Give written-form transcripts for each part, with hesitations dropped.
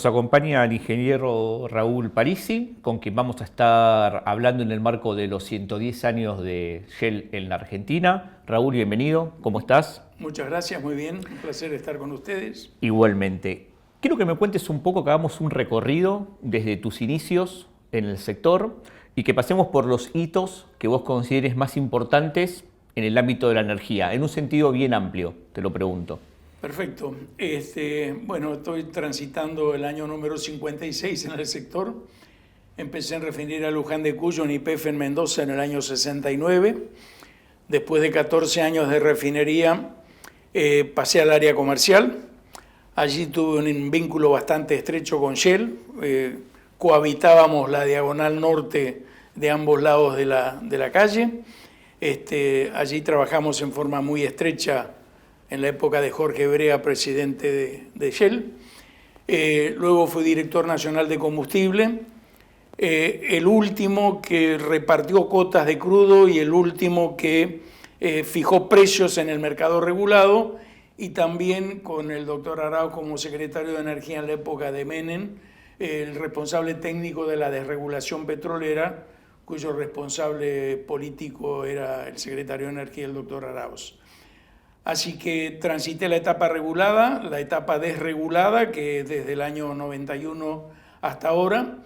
Nos acompaña el ingeniero Raúl Parisi, con quien vamos a estar hablando en el marco de los 110 años de Shell en la Argentina. Raúl, bienvenido. ¿Cómo estás? Muchas gracias, muy bien. Un placer estar con ustedes. Igualmente. Quiero que me cuentes un poco, que hagamos un recorrido desde tus inicios en el sector y que pasemos por los hitos que vos consideres más importantes en el ámbito de la energía, en un sentido bien amplio, te lo pregunto. Perfecto. Bueno, estoy transitando el año número 56 en el sector. Empecé en refinería Luján de Cuyo, en YPF en Mendoza, en el año 69. Después de 14 años de refinería, pasé al área comercial. Allí tuve un vínculo bastante estrecho con Shell. Cohabitábamos la diagonal norte de ambos lados de la calle. Allí trabajamos en forma muy estrecha en la época de Jorge Brea, presidente de Shell. Luego fui director nacional de combustible, el último que repartió cotas de crudo y el último que fijó precios en el mercado regulado, y también con el doctor Arauz como secretario de Energía en la época de Menem, el responsable técnico de la desregulación petrolera, cuyo responsable político era el secretario de Energía, el doctor Arauz. Así que transité la etapa regulada, la etapa desregulada, que desde el año 91 hasta ahora,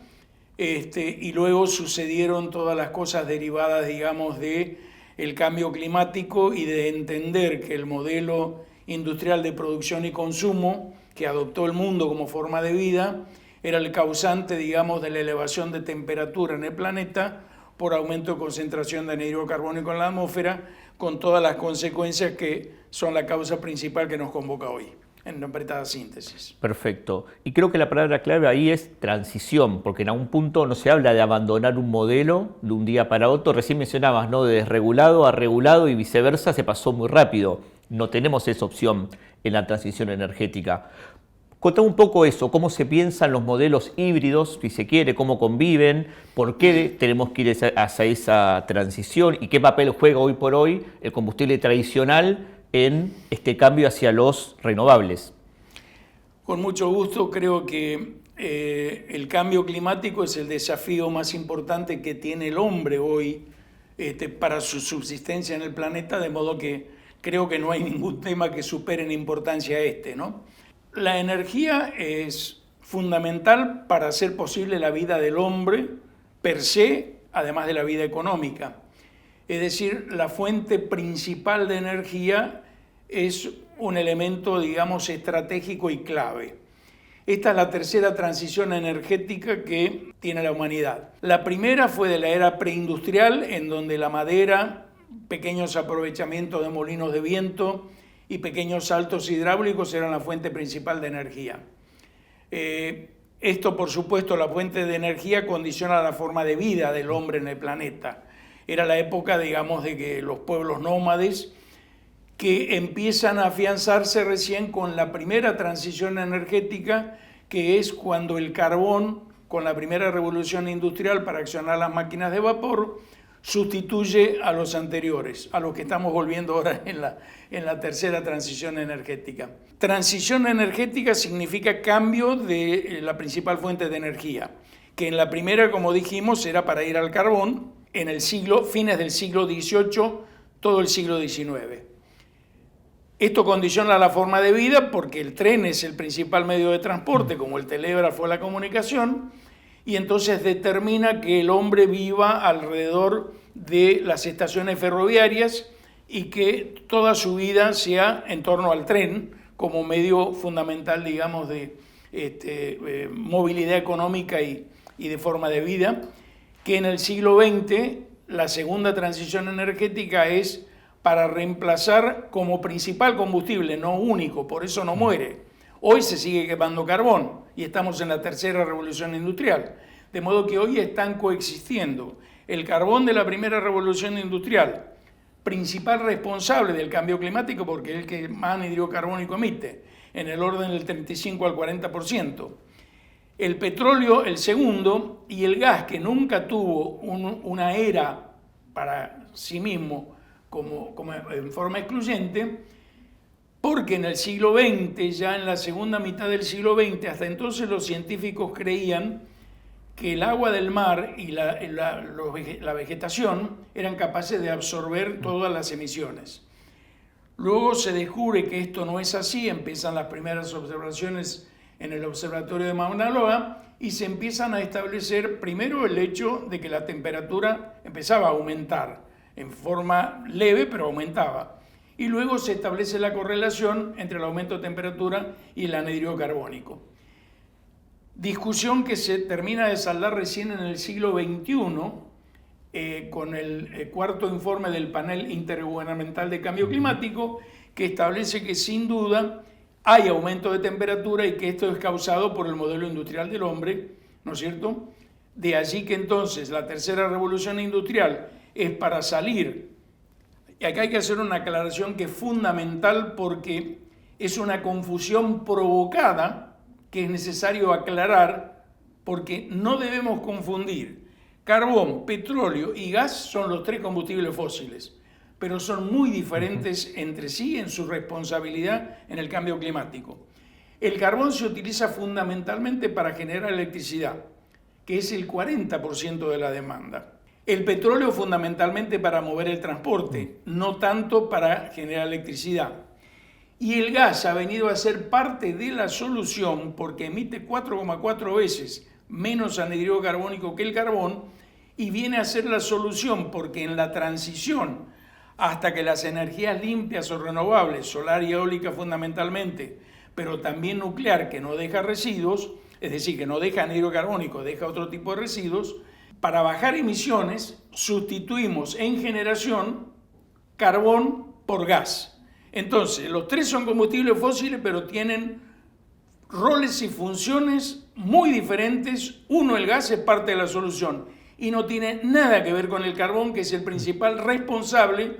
y luego sucedieron todas las cosas derivadas, digamos, de el cambio climático y de entender que el modelo industrial de producción y consumo que adoptó el mundo como forma de vida era el causante, digamos, de la elevación de temperatura en el planeta por aumento de concentración de anhídrido carbónico en la atmósfera, con todas las consecuencias que son la causa principal que nos convoca hoy, en una apretada síntesis. Perfecto. Y creo que la palabra clave ahí es transición, porque en algún punto no se habla de abandonar un modelo de un día para otro. Recién mencionabas, ¿no?, de desregulado a regulado y viceversa, se pasó muy rápido. No tenemos esa opción en la transición energética. Contame un poco eso, cómo se piensan los modelos híbridos, si se quiere, cómo conviven, por qué tenemos que ir hacia esa transición y qué papel juega hoy por hoy el combustible tradicional en este cambio hacia los renovables. Con mucho gusto. Creo que el cambio climático es el desafío más importante que tiene el hombre hoy para su subsistencia en el planeta, de modo que creo que no hay ningún tema que supere en importancia ¿no? La energía es fundamental para hacer posible la vida del hombre per se, además de la vida económica. Es decir, la fuente principal de energía es un elemento, digamos, estratégico y clave. Esta es la tercera transición energética que tiene la humanidad. La primera fue de la era preindustrial, en donde la madera, pequeños aprovechamientos de molinos de viento y pequeños saltos hidráulicos eran la fuente principal de energía. Esto, por supuesto, la fuente de energía condiciona la forma de vida del hombre en el planeta. Era la época, digamos, de que los pueblos nómades que empiezan a afianzarse recién con la primera transición energética, que es cuando el carbón, con la primera revolución industrial para accionar las máquinas de vapor, sustituye a los anteriores, a los que estamos volviendo ahora en la tercera transición energética. Transición energética significa cambio de la principal fuente de energía, que en la primera, como dijimos, era para ir al carbón, en el fines del siglo XVIII, todo el siglo XIX. Esto condiciona la forma de vida porque el tren es el principal medio de transporte, como el telégrafo o la comunicación, y entonces determina que el hombre viva alrededor de las estaciones ferroviarias y que toda su vida sea en torno al tren como medio fundamental, digamos, de movilidad económica y de forma de vida, que en el siglo XX la segunda transición energética es para reemplazar como principal combustible, no único, por eso no muere. Hoy se sigue quemando carbón y estamos en la tercera revolución industrial, de modo que hoy están coexistiendo el carbón de la primera revolución industrial, principal responsable del cambio climático porque es el que más anhídrido carbónico emite, en el orden del 35 al 40%. El petróleo, el segundo, y el gas, que nunca tuvo una era para sí mismo como en forma excluyente, porque en el siglo XX, ya en la segunda mitad del siglo XX, hasta entonces los científicos creían que el agua del mar y la vegetación eran capaces de absorber todas las emisiones. Luego se descubre que esto no es así, empiezan las primeras observaciones en el observatorio de Mauna Loa y se empiezan a establecer primero el hecho de que la temperatura empezaba a aumentar en forma leve, pero aumentaba. Y luego se establece la correlación entre el aumento de temperatura y el anhídrido carbónico. Discusión que se termina de saldar recién en el siglo XXI, con el cuarto informe del Panel Intergubernamental de Cambio Climático, que establece que sin duda hay aumento de temperatura y que esto es causado por el modelo industrial del hombre, ¿no es cierto? De allí que entonces la tercera revolución industrial es para salir. Y acá hay que hacer una aclaración que es fundamental porque es una confusión provocada que es necesario aclarar porque no debemos confundir. Carbón, petróleo y gas son los tres combustibles fósiles, pero son muy diferentes entre sí en su responsabilidad en el cambio climático. El carbón se utiliza fundamentalmente para generar electricidad, que es el 40% de la demanda. El petróleo fundamentalmente para mover el transporte, no tanto para generar electricidad. Y el gas ha venido a ser parte de la solución porque emite 4,4 veces menos anhídrido carbónico que el carbón y viene a ser la solución porque en la transición hasta que las energías limpias o renovables, solar y eólica fundamentalmente, pero también nuclear que no deja residuos, es decir, que no deja anhídrido carbónico, deja otro tipo de residuos, para bajar emisiones sustituimos en generación carbón por gas. Entonces, los tres son combustibles fósiles, pero tienen roles y funciones muy diferentes. Uno, el gas, es parte de la solución y no tiene nada que ver con el carbón, que es el principal responsable,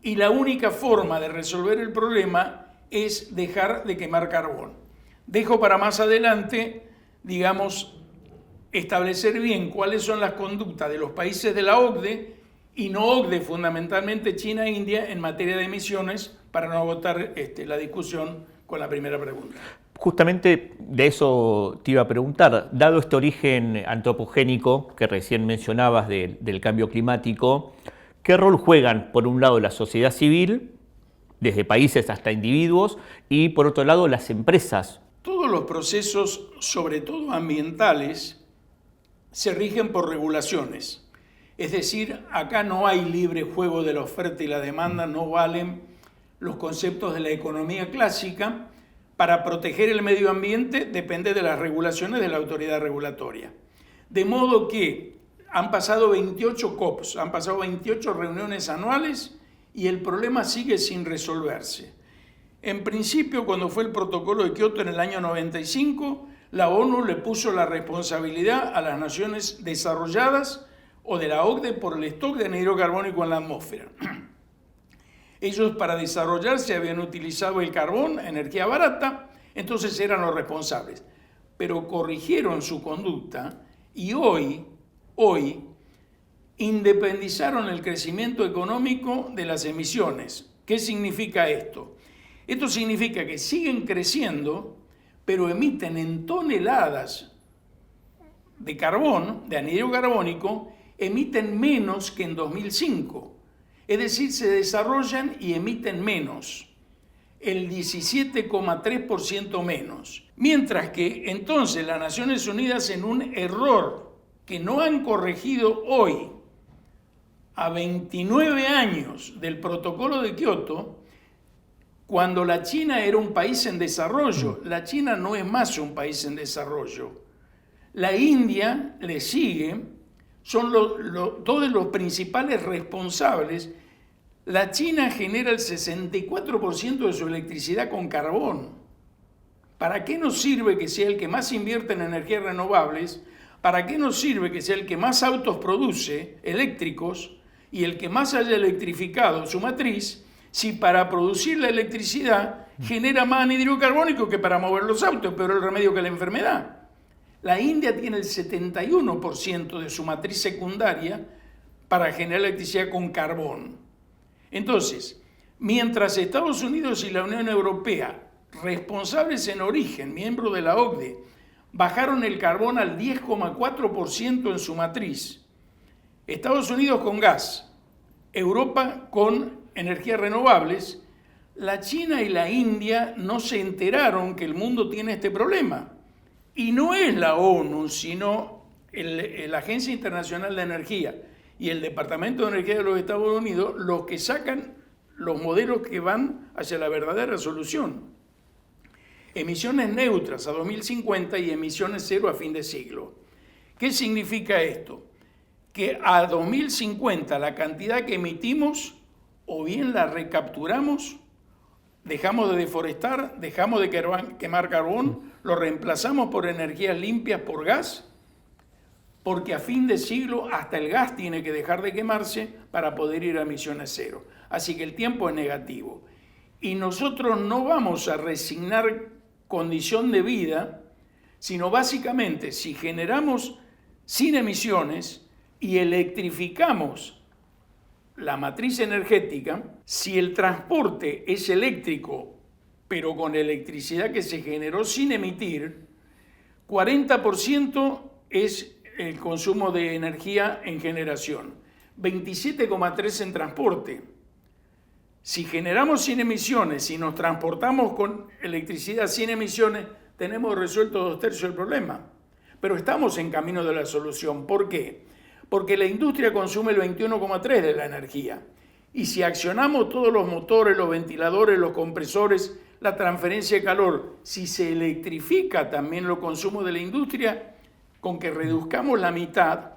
y la única forma de resolver el problema es dejar de quemar carbón. Dejo para más adelante, digamos, establecer bien cuáles son las conductas de los países de la OCDE y no OCDE, fundamentalmente China e India, en materia de emisiones, para no agotar la discusión con la primera pregunta. Justamente de eso te iba a preguntar, dado este origen antropogénico que recién mencionabas del cambio climático, ¿qué rol juegan, por un lado, la sociedad civil, desde países hasta individuos, y por otro lado, las empresas? Todos los procesos, sobre todo ambientales, se rigen por regulaciones. Es decir, acá no hay libre juego de la oferta y la demanda, no valen los conceptos de la economía clásica. Para proteger el medio ambiente depende de las regulaciones de la autoridad regulatoria. De modo que han pasado 28 COPs, han pasado 28 reuniones anuales y el problema sigue sin resolverse. En principio, cuando fue el protocolo de Kioto en el año 95, la ONU le puso la responsabilidad a las naciones desarrolladas o de la OCDE por el stock de anhídrido carbónico en la atmósfera. Ellos para desarrollarse habían utilizado el carbón, energía barata, entonces eran los responsables. Pero corrigieron su conducta y hoy independizaron el crecimiento económico de las emisiones. ¿Qué significa esto? Esto significa que siguen creciendo, pero emiten en toneladas de carbón, de anhídrido carbónico, emiten menos que en 2005. Es decir, se desarrollan y emiten menos, el 17,3% menos. Mientras que entonces las Naciones Unidas, en un error que no han corregido hoy, a 29 años del protocolo de Kioto, cuando la China era un país en desarrollo, la China no es más un país en desarrollo. La India le sigue. Son todos los principales responsables. La China genera el 64% de su electricidad con carbón. ¿Para qué nos sirve que sea el que más invierte en energías renovables? ¿Para qué nos sirve que sea el que más autos produce, eléctricos, y el que más haya electrificado su matriz, si para producir la electricidad genera más anhídrido carbónico que para mover los autos, pero el remedio que la enfermedad? La India tiene el 71% de su matriz secundaria para generar electricidad con carbón. Entonces, Mientras Estados Unidos y la Unión Europea, responsables en origen, miembros de la OCDE, bajaron el carbón al 10,4% en su matriz. Estados Unidos con gas, Europa con energías renovables. La China y la India no se enteraron que el mundo tiene este problema. Y no es la ONU, sino la Agencia Internacional de Energía y el Departamento de Energía de los Estados Unidos los que sacan los modelos que van hacia la verdadera solución. Emisiones neutras a 2050 y emisiones cero a fin de siglo. ¿Qué significa esto? Que a 2050 la cantidad que emitimos o bien la recapturamos, dejamos de deforestar, dejamos de quemar carbón, lo reemplazamos por energías limpias, por gas, porque a fin de siglo hasta el gas tiene que dejar de quemarse para poder ir a emisiones cero. Así que el tiempo es negativo. Y nosotros no vamos a resignar condición de vida, sino básicamente si generamos sin emisiones y electrificamos la matriz energética, si el transporte es eléctrico, pero con electricidad que se generó sin emitir, 40% es el consumo de energía en generación, 27,3% en transporte. Si generamos sin emisiones y nos transportamos con electricidad sin emisiones, tenemos resuelto 2/3 del problema. Pero estamos en camino de la solución. ¿Por qué? Porque la industria consume el 21,3% de la energía. Y si accionamos todos los motores, los ventiladores, los compresores, la transferencia de calor, si se electrifica también los consumos de la industria, con que reduzcamos la mitad,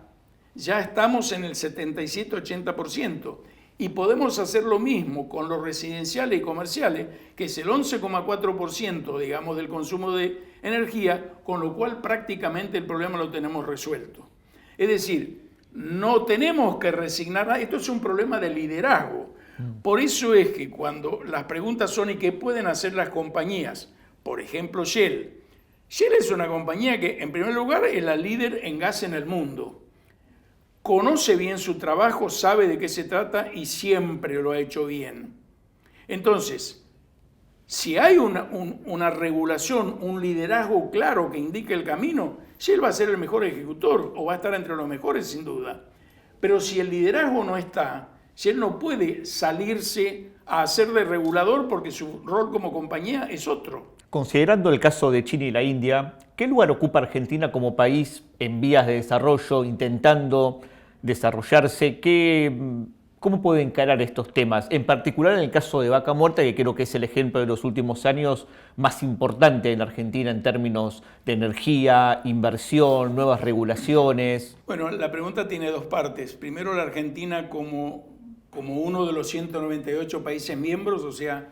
ya estamos en el 77-80%. Y podemos hacer lo mismo con los residenciales y comerciales, que es el 11,4%, digamos, del consumo de energía, con lo cual prácticamente el problema lo tenemos resuelto. Es decir, no tenemos que resignar, esto es un problema de liderazgo. Por eso es que cuando las preguntas son ¿y qué pueden hacer las compañías? Por ejemplo, Shell. Shell es una compañía que, en primer lugar, es la líder en gas en el mundo. Conoce bien su trabajo, sabe de qué se trata y siempre lo ha hecho bien. Entonces, si hay una regulación, un liderazgo claro que indique el camino, Shell va a ser el mejor ejecutor o va a estar entre los mejores sin duda. Pero si el liderazgo no está, Shell no puede salirse a hacer de regulador porque su rol como compañía es otro. Considerando el caso de China y la India, ¿qué lugar ocupa Argentina como país en vías de desarrollo, intentando desarrollarse? ¿Cómo puede encarar estos temas? En particular en el caso de Vaca Muerta, que creo que es el ejemplo de los últimos años más importante en Argentina en términos de energía, inversión, nuevas regulaciones. Bueno, la pregunta tiene dos partes. Primero, la Argentina como uno de los 198 países miembros, o sea,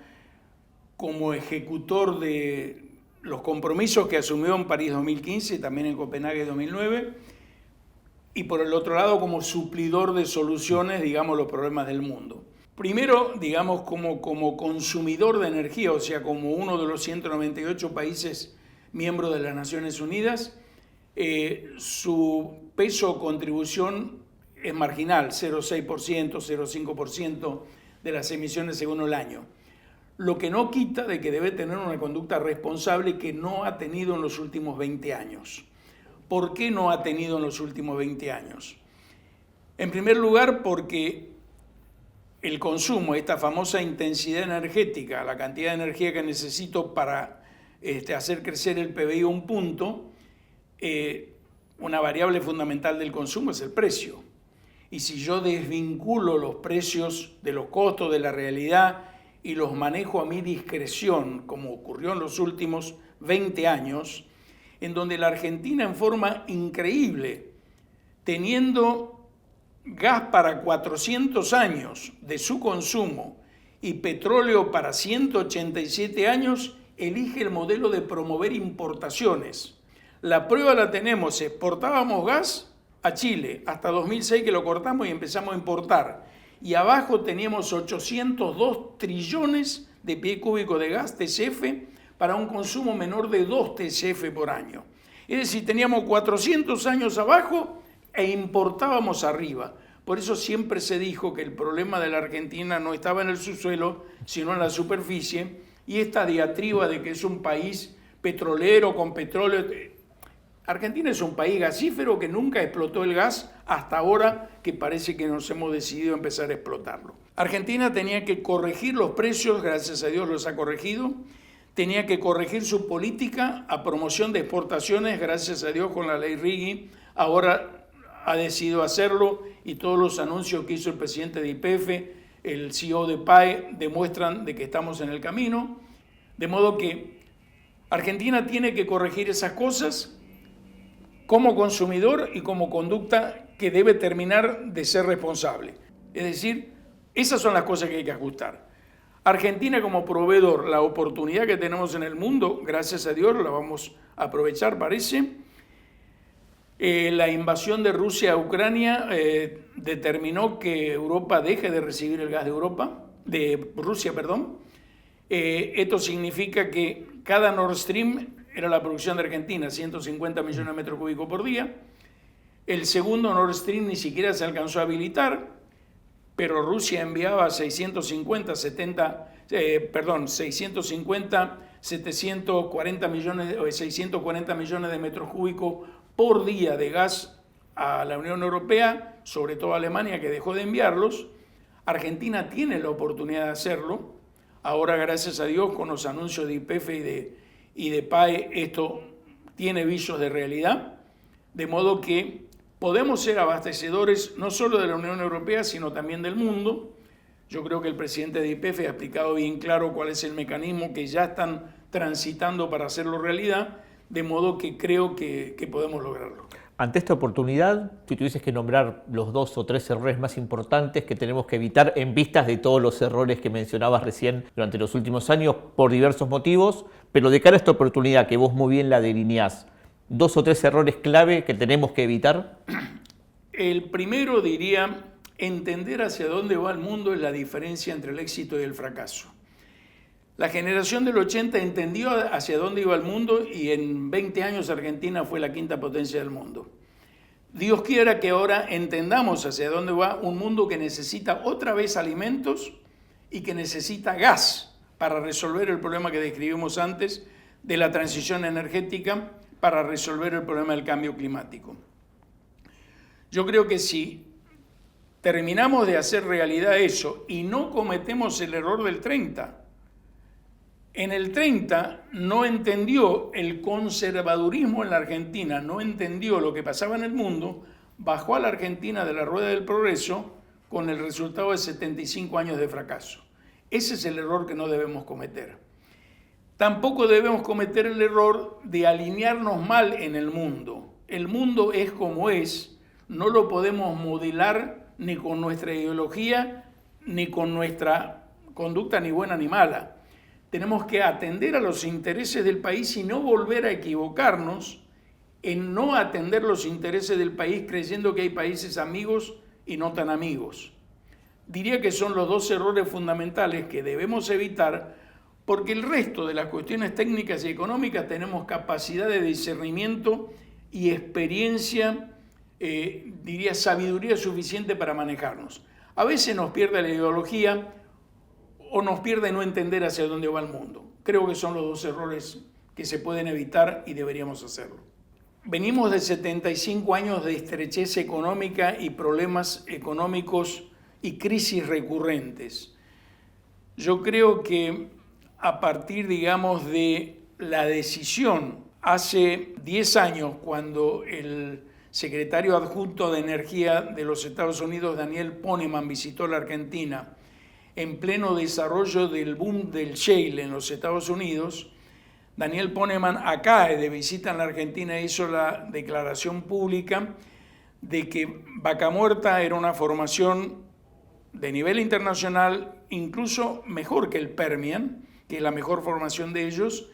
como ejecutor de los compromisos que asumió en París 2015 y también en Copenhague 2009, y por el otro lado como suplidor de soluciones, digamos, los problemas del mundo. Primero, digamos, como consumidor de energía, o sea, como uno de los 198 países miembros de las Naciones Unidas, su peso o contribución es marginal, 0,6%, 0,5% de las emisiones según el año. Lo que no quita de que debe tener una conducta responsable que no ha tenido en los últimos 20 años. ¿Por qué no ha tenido en los últimos 20 años? En primer lugar, porque el consumo, esta famosa intensidad energética, la cantidad de energía que necesito para hacer crecer el PBI a un punto, una variable fundamental del consumo es el precio. Y si yo desvinculo los precios de los costos de la realidad y los manejo a mi discreción, como ocurrió en los últimos 20 años, en donde la Argentina en forma increíble, teniendo gas para 400 años de su consumo y petróleo para 187 años, elige el modelo de promover importaciones. La prueba la tenemos, exportábamos gas a Chile hasta 2006 que lo cortamos y empezamos a importar. Y abajo teníamos 802 trillones de pie cúbico de gas, TCF, para un consumo menor de 2 TCF por año. Es decir, teníamos 400 años abajo e importábamos arriba. Por eso siempre se dijo que el problema de la Argentina no estaba en el subsuelo, sino en la superficie, y esta diatriba de que es un país petrolero con petróleo. Argentina es un país gasífero que nunca explotó el gas hasta ahora que parece que nos hemos decidido a empezar a explotarlo. Argentina tenía que corregir los precios, gracias a Dios los ha corregido, tenía que corregir su política a promoción de exportaciones, gracias a Dios con la ley Riggi, ahora ha decidido hacerlo y todos los anuncios que hizo el presidente de YPF, el CEO de PAE, demuestran de que estamos en el camino, de modo que Argentina tiene que corregir esas cosas como consumidor y como conducta que debe terminar de ser responsable. Es decir, esas son las cosas que hay que ajustar. Argentina como proveedor, la oportunidad que tenemos en el mundo, gracias a Dios, la vamos a aprovechar, parece. La invasión de Rusia a Ucrania determinó que Europa deje de recibir el gas de Rusia. Esto significa que cada Nord Stream era la producción de Argentina, 150 millones de metros cúbicos por día. El segundo Nord Stream ni siquiera se alcanzó a habilitar, pero Rusia enviaba 640 millones de metros cúbicos por día de gas a la Unión Europea, sobre todo a Alemania, que dejó de enviarlos. Argentina tiene la oportunidad de hacerlo. Ahora, gracias a Dios, con los anuncios de YPF y de PAE, esto tiene visos de realidad, de modo que podemos ser abastecedores no solo de la Unión Europea, sino también del mundo. Yo creo que el presidente de YPF ha explicado bien claro cuál es el mecanismo que ya están transitando para hacerlo realidad, de modo que creo que podemos lograrlo. Ante esta oportunidad, si tuvieses que nombrar los 2 o 3 errores más importantes que tenemos que evitar en vistas de todos los errores que mencionabas recién durante los últimos años por diversos motivos, pero de cara a esta oportunidad que vos muy bien la delineás, 2 o 3 errores clave que tenemos que evitar. El primero, diría, entender hacia dónde va el mundo es la diferencia entre el éxito y el fracaso. La generación del 80 entendió hacia dónde iba el mundo y en 20 años Argentina fue la 5ª potencia del mundo. Dios quiera que ahora entendamos hacia dónde va un mundo que necesita otra vez alimentos y que necesita gas para resolver el problema que describimos antes de la transición energética, para resolver el problema del cambio climático. Yo creo que si terminamos de hacer realidad eso y no cometemos el error del 30, en el 30 no entendió el conservadurismo en la Argentina, no entendió lo que pasaba en el mundo, bajó a la Argentina de la rueda del progreso con el resultado de 75 años de fracaso. Ese es el error que no debemos cometer. Tampoco debemos cometer el error de alinearnos mal en el mundo. El mundo es como es, no lo podemos modelar ni con nuestra ideología, ni con nuestra conducta, ni buena ni mala. Tenemos que atender a los intereses del país y no volver a equivocarnos en no atender los intereses del país creyendo que hay países amigos y no tan amigos. Diría que son los 2 errores fundamentales que debemos evitar, porque el resto de las cuestiones técnicas y económicas tenemos capacidad de discernimiento y experiencia, diría sabiduría suficiente para manejarnos. A veces nos pierde la ideología o nos pierde no entender hacia dónde va el mundo. Creo que son los 2 errores que se pueden evitar y deberíamos hacerlo. Venimos de 75 años de estrechez económica y problemas económicos y crisis recurrentes. Yo creo que a partir, digamos, de la decisión hace 10 años, cuando el secretario adjunto de Energía de los Estados Unidos, Daniel Poneman, visitó la Argentina en pleno desarrollo del boom del shale en los Estados Unidos, Daniel Poneman, acá de visita en la Argentina, hizo la declaración pública de que Vaca Muerta era una formación de nivel internacional, incluso mejor que el Permian, que es la mejor formación de ellos,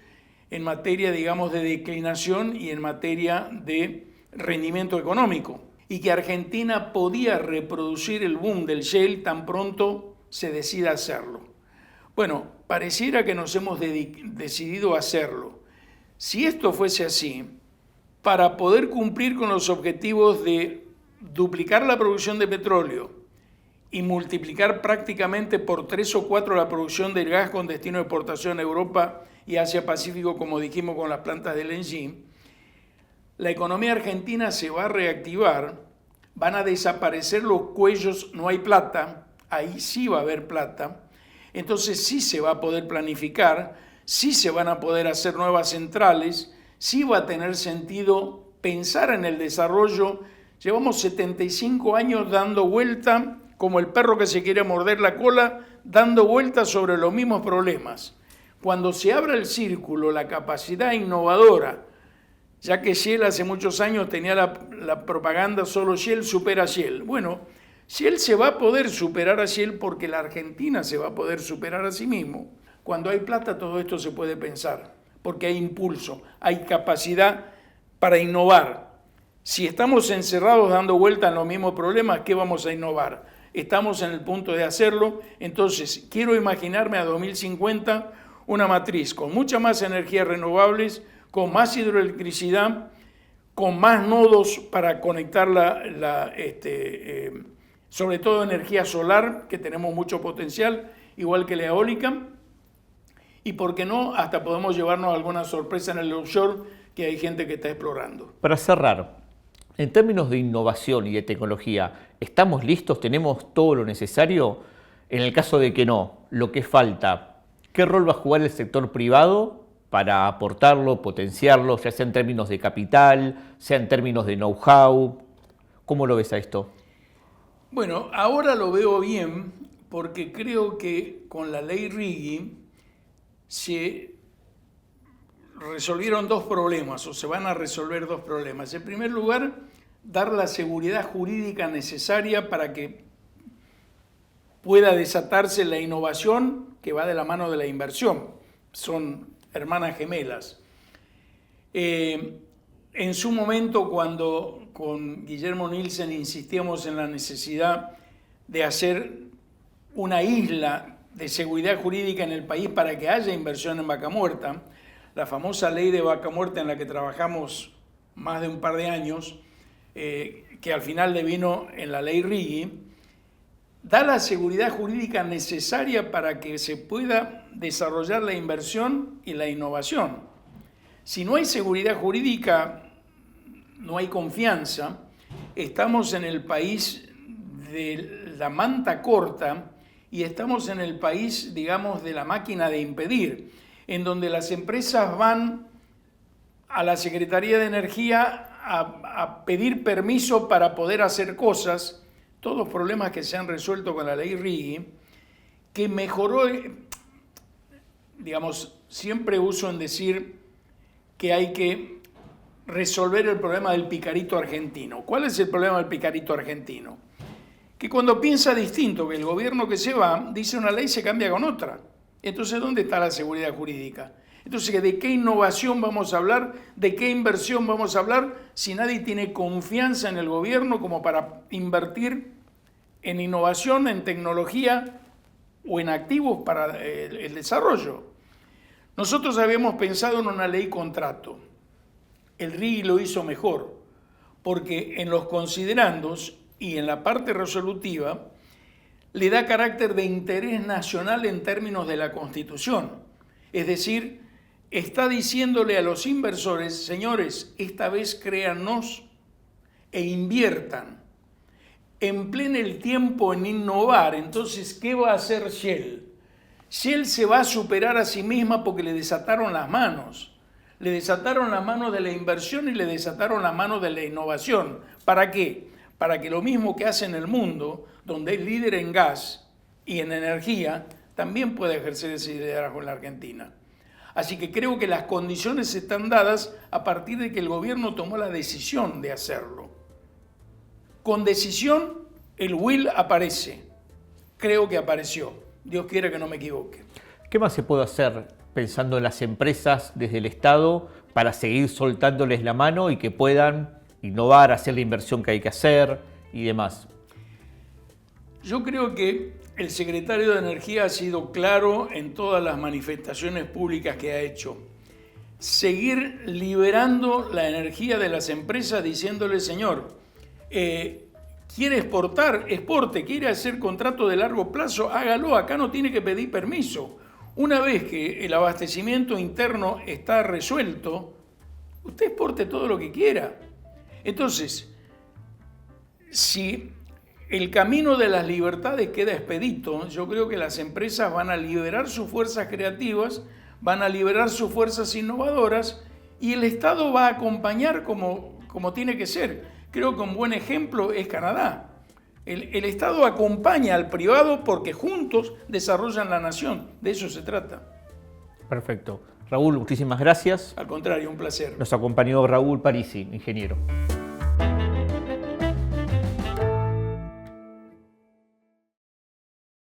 en materia, digamos, de declinación y en materia de rendimiento económico, y que Argentina podía reproducir el boom del shale tan pronto se decida hacerlo. Bueno, pareciera que nos hemos decidido a hacerlo. Si esto fuese así, para poder cumplir con los objetivos de duplicar la producción de petróleo y multiplicar prácticamente por 3 o 4 la producción del gas con destino de exportación a Europa y Asia-Pacífico, como dijimos con las plantas de LNG, la economía argentina se va a reactivar, van a desaparecer los cuellos, no hay plata, ahí sí va a haber plata, entonces sí se va a poder planificar, sí se van a poder hacer nuevas centrales, sí va a tener sentido pensar en el desarrollo. Llevamos 75 años dando vuelta, como el perro que se quiere morder la cola, dando vueltas sobre los mismos problemas. Cuando se abra el círculo, la capacidad innovadora, ya que Shell hace muchos años tenía la propaganda solo Shell supera a Shell. Bueno, Shell se va a poder superar a Shell porque la Argentina se va a poder superar a sí mismo. Cuando hay plata todo esto se puede pensar, porque hay impulso, hay capacidad para innovar. Si estamos encerrados dando vueltas en los mismos problemas, ¿qué vamos a innovar? Estamos en el punto de hacerlo, entonces quiero imaginarme a 2050 una matriz con muchas más energías renovables, con más hidroelectricidad, con más nodos para conectar sobre todo energía solar, que tenemos mucho potencial, igual que la eólica, y por qué no, hasta podemos llevarnos alguna sorpresa en el offshore, que hay gente que está explorando. Para cerrar, en términos de innovación y de tecnología, ¿estamos listos? ¿Tenemos todo lo necesario? En el caso de que no, lo que falta, ¿qué rol va a jugar el sector privado para aportarlo, potenciarlo, ya sea en términos de capital, sea en términos de know-how? ¿Cómo lo ves a esto? Bueno, ahora lo veo bien porque creo que con la ley Riggi se resolvieron 2 problemas, o se van a resolver 2 problemas. En primer lugar, dar la seguridad jurídica necesaria para que pueda desatarse la innovación que va de la mano de la inversión. Son hermanas gemelas. En su momento, cuando con Guillermo Nielsen insistíamos en la necesidad de hacer una isla de seguridad jurídica en el país para que haya inversión en vaca muerta, la famosa ley de vaca muerta en la que trabajamos más de un par de años, que al final devino en la ley Riggi, da la seguridad jurídica necesaria para que se pueda desarrollar la inversión y la innovación. Si no hay seguridad jurídica, no hay confianza. Estamos en el país de la manta corta y estamos en el país, digamos, de la máquina de impedir, en donde las empresas van a la Secretaría de Energía a pedir permiso para poder hacer cosas, todos problemas que se han resuelto con la ley Riggi, que mejoró, digamos, siempre uso en decir que hay que resolver el problema del picarito argentino. ¿Cuál es el problema del picarito argentino? Que cuando piensa distinto que el gobierno que se va, dice una ley y se cambia con otra. Entonces, ¿dónde está la seguridad jurídica? Entonces, ¿de qué innovación vamos a hablar? ¿De qué inversión vamos a hablar si nadie tiene confianza en el gobierno como para invertir en innovación, en tecnología o en activos para el desarrollo? Nosotros habíamos pensado en una ley contrato. El Riggi lo hizo mejor, porque en los considerandos y en la parte resolutiva le da carácter de interés nacional en términos de la Constitución. Es decir, está diciéndole a los inversores, señores, esta vez créannos e inviertan. Empleen el tiempo en innovar. Entonces, ¿qué va a hacer Shell? Shell se va a superar a sí misma porque le desataron las manos. Le desataron las manos de la inversión y le desataron las manos de la innovación. ¿Para qué? Para que lo mismo que hace en el mundo, donde es líder en gas y en energía, también pueda ejercer ese liderazgo en la Argentina. Así que creo que las condiciones están dadas a partir de que el gobierno tomó la decisión de hacerlo. Con decisión, el will aparece. Creo que apareció. Dios quiera que no me equivoque. ¿Qué más se puede hacer pensando en las empresas desde el Estado para seguir soltándoles la mano y que puedan innovar, hacer la inversión que hay que hacer y demás? Yo creo que el secretario de Energía ha sido claro en todas las manifestaciones públicas que ha hecho. Seguir liberando la energía de las empresas diciéndole, señor, quiere exportar, exporte, quiere hacer contrato de largo plazo, hágalo, acá no tiene que pedir permiso. Una vez que el abastecimiento interno está resuelto, usted exporte todo lo que quiera. Entonces, si el camino de las libertades queda expedito, yo creo que las empresas van a liberar sus fuerzas creativas, van a liberar sus fuerzas innovadoras y el Estado va a acompañar como tiene que ser. Creo que un buen ejemplo es Canadá. El Estado acompaña al privado porque juntos desarrollan la nación. De eso se trata. Perfecto. Raúl, muchísimas gracias. Al contrario, un placer. Nos acompañó Raúl Parisi, ingeniero.